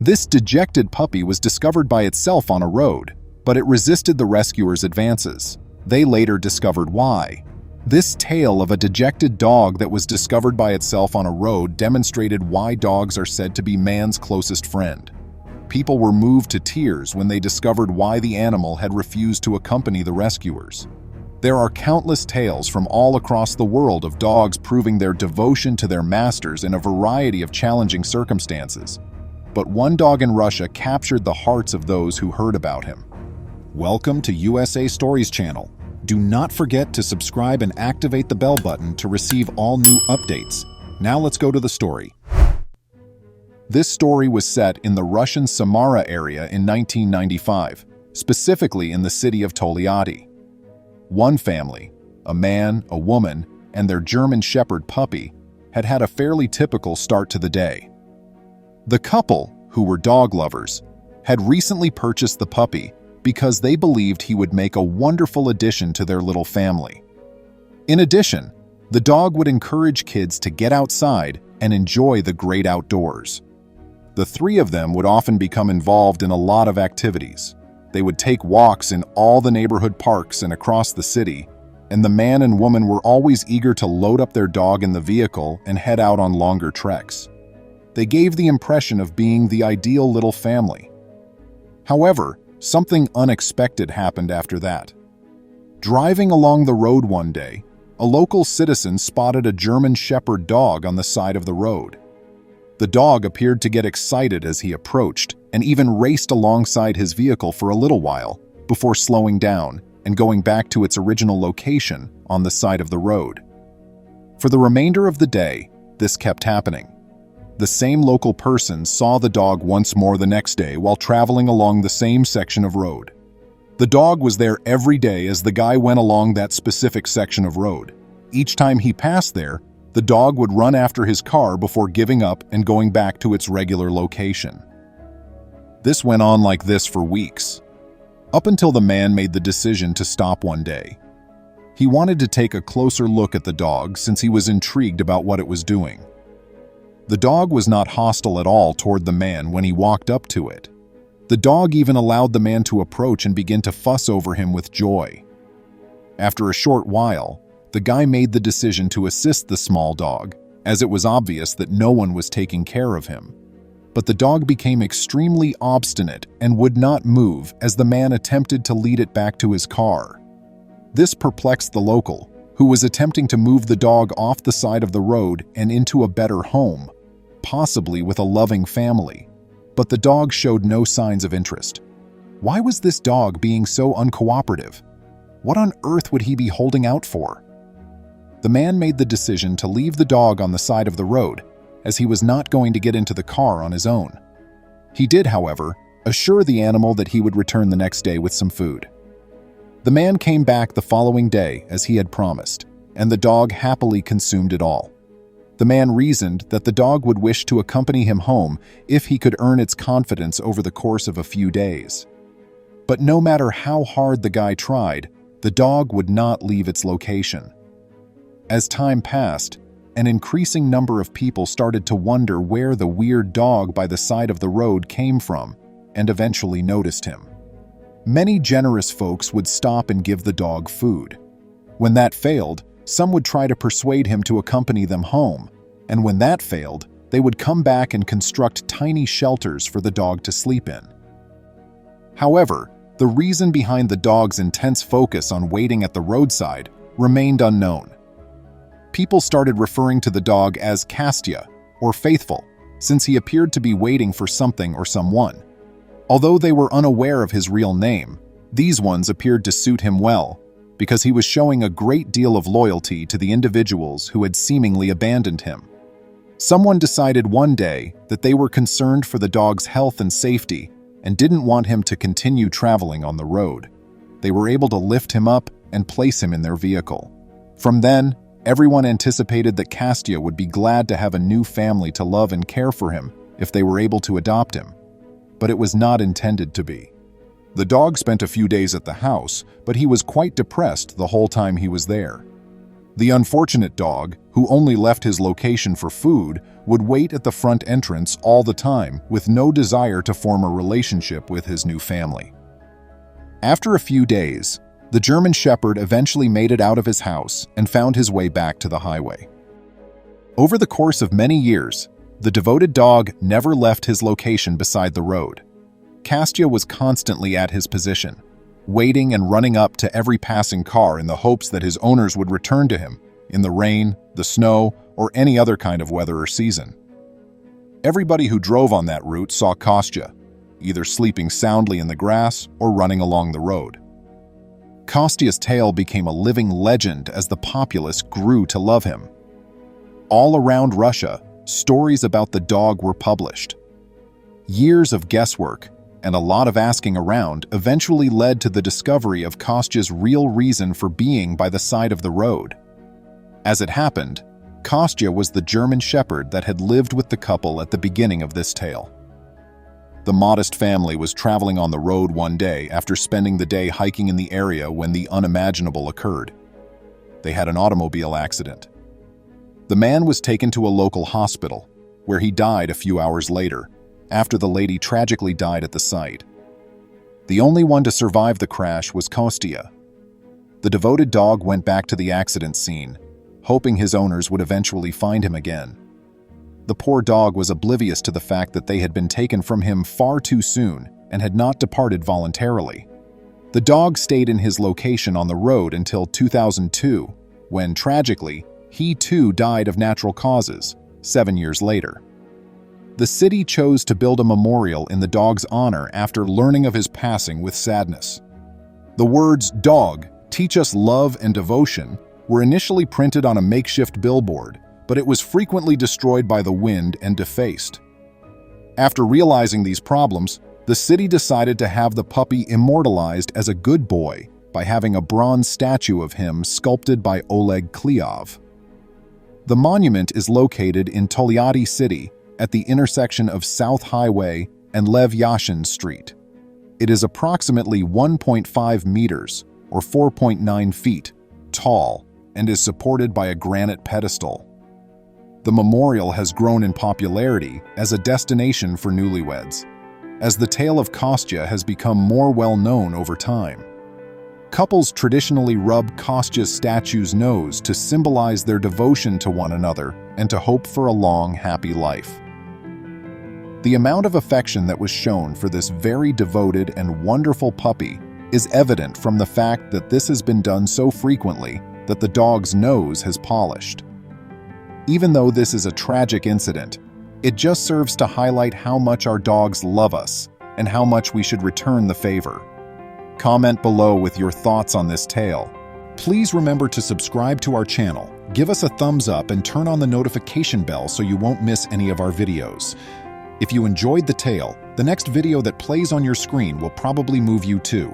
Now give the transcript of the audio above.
This dejected puppy was discovered by itself on a road, but it resisted the rescuers' advances. They later discovered why. This tale of a dejected dog that was discovered by itself on a road demonstrated why dogs are said to be man's closest friend. People were moved to tears when they discovered why the animal had refused to accompany the rescuers. There are countless tales from all across the world of dogs proving their devotion to their masters in a variety of challenging circumstances. But one dog in Russia captured the hearts of those who heard about him. Welcome to USA Stories channel. Do not forget to subscribe and activate the bell button to receive all new updates. Now let's go to the story. This story was set in the Russian Samara area in 1995, specifically in the city of Tolyatti. One family, a man, a woman, and their German Shepherd puppy, had had a fairly typical start to the day. The couple, who were dog lovers, had recently purchased the puppy because they believed he would make a wonderful addition to their little family. In addition, the dog would encourage kids to get outside and enjoy the great outdoors. The three of them would often become involved in a lot of activities. They would take walks in all the neighborhood parks and across the city, and the man and woman were always eager to load up their dog in the vehicle and head out on longer treks. They gave the impression of being the ideal little family. However, something unexpected happened after that. Driving along the road one day, a local citizen spotted a German Shepherd dog on the side of the road. The dog appeared to get excited as he approached and even raced alongside his vehicle for a little while before slowing down and going back to its original location on the side of the road. For the remainder of the day, this kept happening. The same local person saw the dog once more the next day while traveling along the same section of road. The dog was there every day as the guy went along that specific section of road. Each time he passed there, the dog would run after his car before giving up and going back to its regular location. This went on like this for weeks, up until the man made the decision to stop one day. He wanted to take a closer look at the dog since he was intrigued about what it was doing. The dog was not hostile at all toward the man when he walked up to it. The dog even allowed the man to approach and begin to fuss over him with joy. After a short while, the guy made the decision to assist the small dog, as it was obvious that no one was taking care of him. But the dog became extremely obstinate and would not move as the man attempted to lead it back to his car. This perplexed the local, who was attempting to move the dog off the side of the road and into a better home, possibly with a loving family. But the dog showed no signs of interest. Why was this dog being so uncooperative? What on earth would he be holding out for? The man made the decision to leave the dog on the side of the road, as he was not going to get into the car on his own. He did, however, assure the animal that he would return the next day with some food. The man came back the following day as he had promised, and the dog happily consumed it all. The man reasoned that the dog would wish to accompany him home if he could earn its confidence over the course of a few days. But no matter how hard the guy tried, the dog would not leave its location. As time passed, an increasing number of people started to wonder where the weird dog by the side of the road came from, and eventually noticed him. Many generous folks would stop and give the dog food. When that failed, some would try to persuade him to accompany them home, and when that failed, they would come back and construct tiny shelters for the dog to sleep in. However, the reason behind the dog's intense focus on waiting at the roadside remained unknown. People started referring to the dog as Kastya, or faithful, since he appeared to be waiting for something or someone. Although they were unaware of his real name, these ones appeared to suit him well, because he was showing a great deal of loyalty to the individuals who had seemingly abandoned him. Someone decided one day that they were concerned for the dog's health and safety and didn't want him to continue traveling on the road. They were able to lift him up and place him in their vehicle. From then, everyone anticipated that Kastya would be glad to have a new family to love and care for him if they were able to adopt him. But it was not intended to be. The dog spent a few days at the house, but he was quite depressed the whole time he was there. The unfortunate dog, who only left his location for food, would wait at the front entrance all the time with no desire to form a relationship with his new family. After a few days, the German Shepherd eventually made it out of his house and found his way back to the highway. Over the course of many years, the devoted dog never left his location beside the road. Kostya was constantly at his position, waiting and running up to every passing car in the hopes that his owners would return to him in the rain, the snow, or any other kind of weather or season. Everybody who drove on that route saw Kostya, either sleeping soundly in the grass or running along the road. Kostya's tale became a living legend as the populace grew to love him. All around Russia, stories about the dog were published. Years of guesswork and a lot of asking around eventually led to the discovery of Kostya's real reason for being by the side of the road. As it happened, Kostya was the German Shepherd that had lived with the couple at the beginning of this tale. The modest family was traveling on the road one day after spending the day hiking in the area when the unimaginable occurred. They had an automobile accident. The man was taken to a local hospital, where he died a few hours later, after the lady tragically died at the site. The only one to survive the crash was Kostya. The devoted dog went back to the accident scene, hoping his owners would eventually find him again. The poor dog was oblivious to the fact that they had been taken from him far too soon and had not departed voluntarily. The dog stayed in his location on the road until 2002, when, tragically, he too died of natural causes, 7 years later. The city chose to build a memorial in the dog's honor after learning of his passing with sadness. The words, "Dog, teach us love and devotion," were initially printed on a makeshift billboard, but it was frequently destroyed by the wind and defaced. After realizing these problems, the city decided to have the puppy immortalized as a good boy by having a bronze statue of him sculpted by Oleg Kleov. The monument is located in Tolyatti City, at the intersection of South Highway and Lev Yashin Street. It is approximately 1.5 meters, or 4.9 feet, tall and is supported by a granite pedestal. The memorial has grown in popularity as a destination for newlyweds, as the tale of Kostya has become more well-known over time. Couples traditionally rub Kostya's statue's nose to symbolize their devotion to one another and to hope for a long, happy life. The amount of affection that was shown for this very devoted and wonderful puppy is evident from the fact that this has been done so frequently that the dog's nose has polished. Even though this is a tragic incident, it just serves to highlight how much our dogs love us and how much we should return the favor. Comment below with your thoughts on this tale. Please remember to subscribe to our channel, give us a thumbs up, and turn on the notification bell so you won't miss any of our videos. If you enjoyed the tale, the next video that plays on your screen will probably move you too.